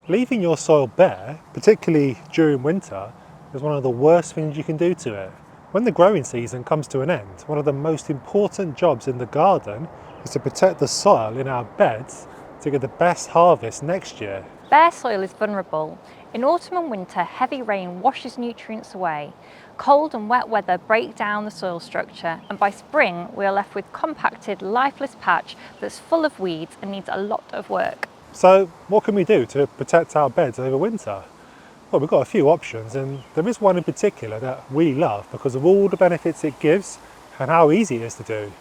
Leaving your soil bare, particularly during winter, is one of the worst things you can do to it. When the growing season comes to an end, one of the most important jobs in the garden is to protect the soil in our beds to get the best harvest next year. Bare soil is vulnerable. In autumn and winter, heavy rain washes nutrients away. Cold and wet weather break down the soil structure, and by spring we are left with compacted, lifeless patch that's full of weeds and needs a lot of work. So what can we do to protect our beds over winter? Well, we've got a few options, and there is one in particular that we love because of all the benefits it gives and how easy it is to do.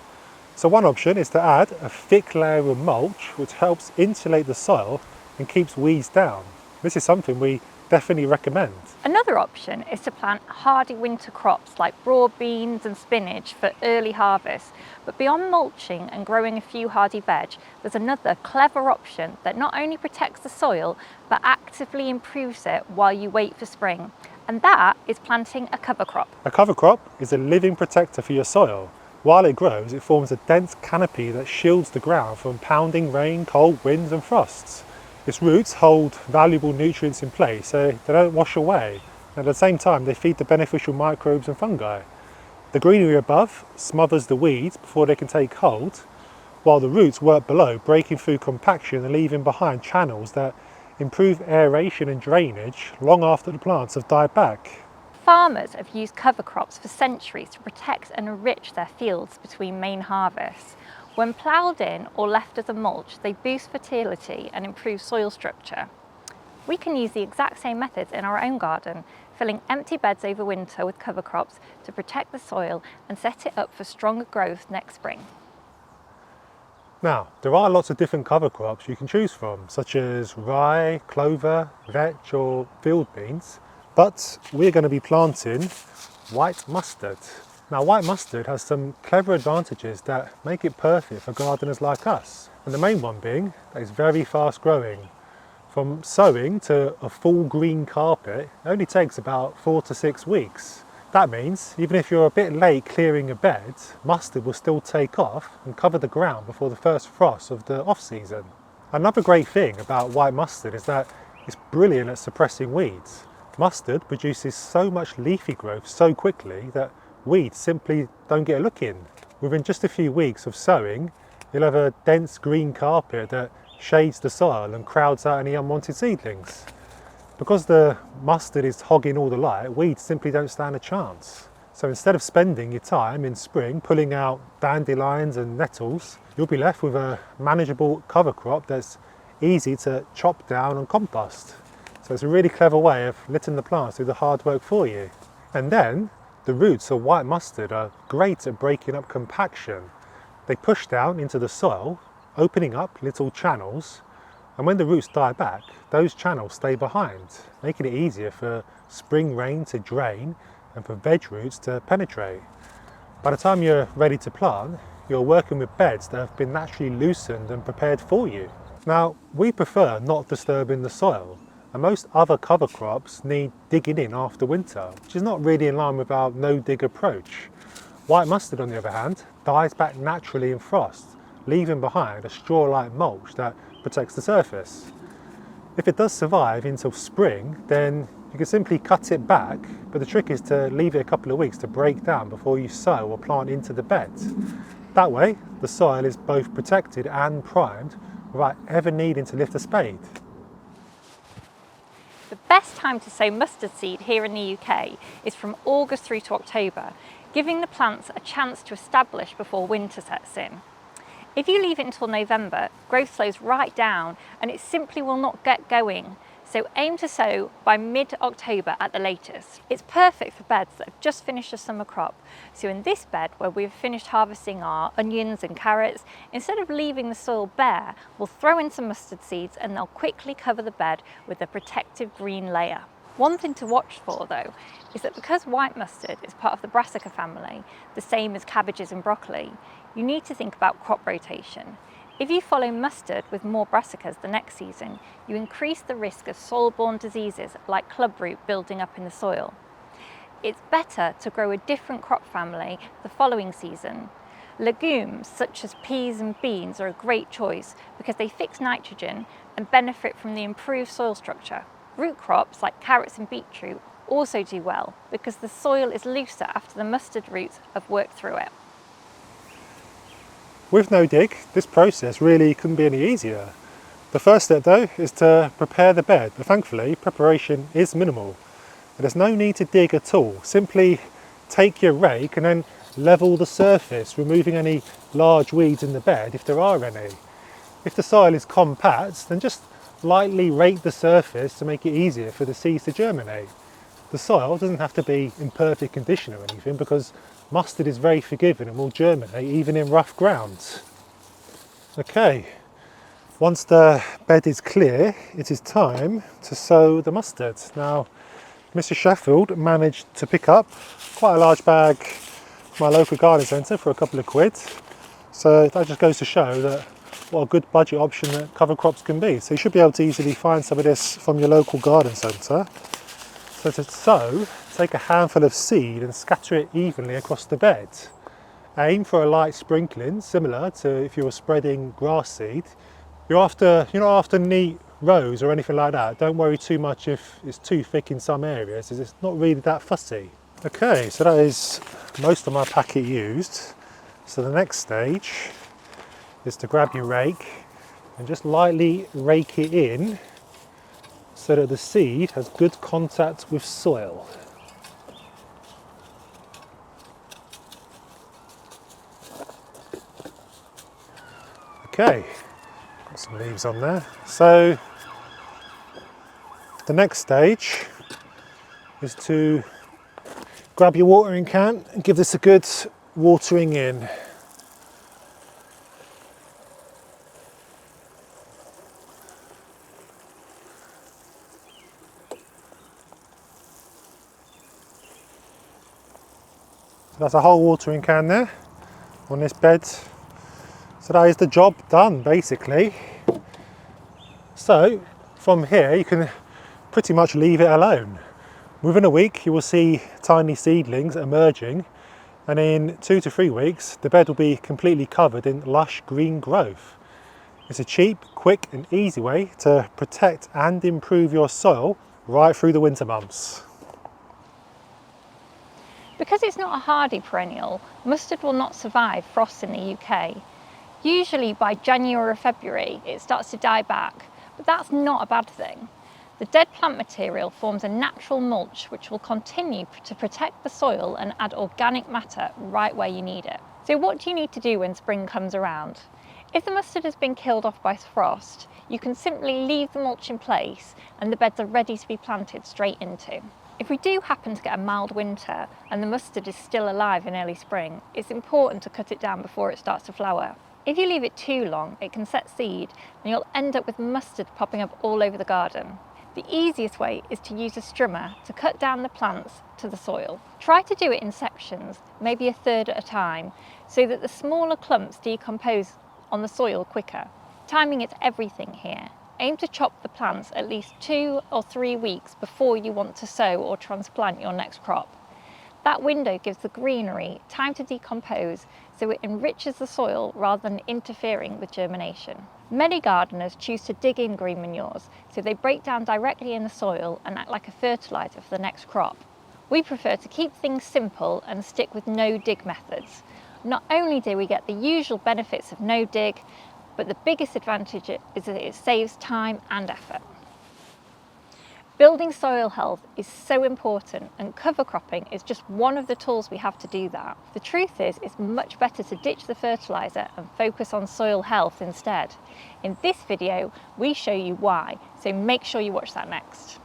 So one option is to add a thick layer of mulch which helps insulate the soil and keeps weeds down. This is something we definitely recommend. Another option is to plant hardy winter crops like broad beans and spinach for early harvest. But beyond mulching and growing a few hardy veg, there's another clever option that not only protects the soil but actively improves it while you wait for spring. And that is planting a cover crop. A cover crop is a living protector for your soil. While it grows, it forms a dense canopy that shields the ground from pounding rain, cold winds and frosts. Its roots hold valuable nutrients in place so they don't wash away, and at the same time they feed the beneficial microbes and fungi. The greenery above smothers the weeds before they can take hold, while the roots work below, breaking through compaction and leaving behind channels that improve aeration and drainage long after the plants have died back. Farmers have used cover crops for centuries to protect and enrich their fields between main harvests. When ploughed in or left as a mulch, they boost fertility and improve soil structure. We can use the exact same methods in our own garden, filling empty beds over winter with cover crops to protect the soil and set it up for stronger growth next spring. Now, there are lots of different cover crops you can choose from, such as rye, clover, vetch or field beans, but we're going to be planting white mustard. Now, white mustard has some clever advantages that make it perfect for gardeners like us. And the main one being that it's very fast growing. From sowing to a full green carpet, it only takes about 4 to 6 weeks. That means even if you're a bit late clearing a bed, mustard will still take off and cover the ground before the first frost of the off-season. Another great thing about white mustard is that it's brilliant at suppressing weeds. Mustard produces so much leafy growth so quickly that weeds simply don't get a look in. Within just a few weeks of sowing, you'll have a dense green carpet that shades the soil and crowds out any unwanted seedlings. Because the mustard is hogging all the light, weeds simply don't stand a chance. So instead of spending your time in spring pulling out dandelions and nettles, you'll be left with a manageable cover crop that's easy to chop down and compost. So it's a really clever way of letting the plants do the hard work for you. And then the roots of white mustard are great at breaking up compaction. They push down into the soil, opening up little channels, and when the roots die back, those channels stay behind, making it easier for spring rain to drain and for veg roots to penetrate. By the time you're ready to plant, you're working with beds that have been naturally loosened and prepared for you. Now, we prefer not disturbing the soil, and most other cover crops need digging in after winter, which is not really in line with our no-dig approach. White mustard, on the other hand, dies back naturally in frost, leaving behind a straw-like mulch that protects the surface. If it does survive until spring, then you can simply cut it back, but the trick is to leave it a couple of weeks to break down before you sow or plant into the bed. That way, the soil is both protected and primed without ever needing to lift a spade. The best time to sow mustard seed here in the UK is from August through to October, giving the plants a chance to establish before winter sets in. If you leave it until November, growth slows right down and it simply will not get going. So aim to sow by mid-October at the latest. It's perfect for beds that have just finished a summer crop. So in this bed where we've finished harvesting our onions and carrots, instead of leaving the soil bare, we'll throw in some mustard seeds and they'll quickly cover the bed with a protective green layer. One thing to watch for though is that because white mustard is part of the brassica family, the same as cabbages and broccoli, you need to think about crop rotation. If you follow mustard with more brassicas the next season, you increase the risk of soil-borne diseases like clubroot building up in the soil. It's better to grow a different crop family the following season. Legumes such as peas and beans are a great choice because they fix nitrogen and benefit from the improved soil structure. Root crops like carrots and beetroot also do well because the soil is looser after the mustard roots have worked through it. With no dig, this process really couldn't be any easier. The first step though is to prepare the bed, but thankfully preparation is minimal. There's no need to dig at all. Simply take your rake and then level the surface, removing any large weeds in the bed if there are any. If the soil is compact, then just lightly rake the surface to make it easier for the seeds to germinate. The soil doesn't have to be in perfect condition or anything because mustard is very forgiving and will germinate even in rough ground. Okay, once the bed is clear, it is time to sow the mustard. Now, Mr. Sheffield managed to pick up quite a large bag from my local garden centre for a couple of quid. So that just goes to show that what a good budget option that cover crops can be. So you should be able to easily find some of this from your local garden centre. So to sow, take a handful of seed and scatter it evenly across the bed. Aim for a light sprinkling, similar to if you were spreading grass seed. You're not after neat rows or anything like that. Don't worry too much if it's too thick in some areas, as it's not really that fussy. Okay, so that is most of my packet used. So the next stage is to grab your rake and just lightly rake it in so that the seed has good contact with soil. Okay, got some leaves on there. So the next stage is to grab your watering can and give this a good watering in. So that's a whole watering can there on this bed. So that is the job done basically. So from here you can pretty much leave it alone. Within a week you will see tiny seedlings emerging, and in 2 to 3 weeks the bed will be completely covered in lush green growth. It's a cheap, quick and easy way to protect and improve your soil right through the winter months. Because it's not a hardy perennial, mustard will not survive frost in the UK. Usually by January or February it starts to die back, but that's not a bad thing. The dead plant material forms a natural mulch which will continue to protect the soil and add organic matter right where you need it. So what do you need to do when spring comes around? If the mustard has been killed off by frost, you can simply leave the mulch in place and the beds are ready to be planted straight into. If we do happen to get a mild winter and the mustard is still alive in early spring, it's important to cut it down before it starts to flower. If you leave it too long, it can set seed and you'll end up with mustard popping up all over the garden. The easiest way is to use a strimmer to cut down the plants to the soil. Try to do it in sections, maybe a third at a time, so that the smaller clumps decompose on the soil quicker. Timing is everything here. Aim to chop the plants at least 2 or 3 weeks before you want to sow or transplant your next crop. That window gives the greenery time to decompose, so it enriches the soil rather than interfering with germination. Many gardeners choose to dig in green manures, so they break down directly in the soil and act like a fertiliser for the next crop. We prefer to keep things simple and stick with no-dig methods. Not only do we get the usual benefits of no-dig, but the biggest advantage is that it saves time and effort. Building soil health is so important, and cover cropping is just one of the tools we have to do that. The truth is, it's much better to ditch the fertiliser and focus on soil health instead. In this video, we show you why, so make sure you watch that next.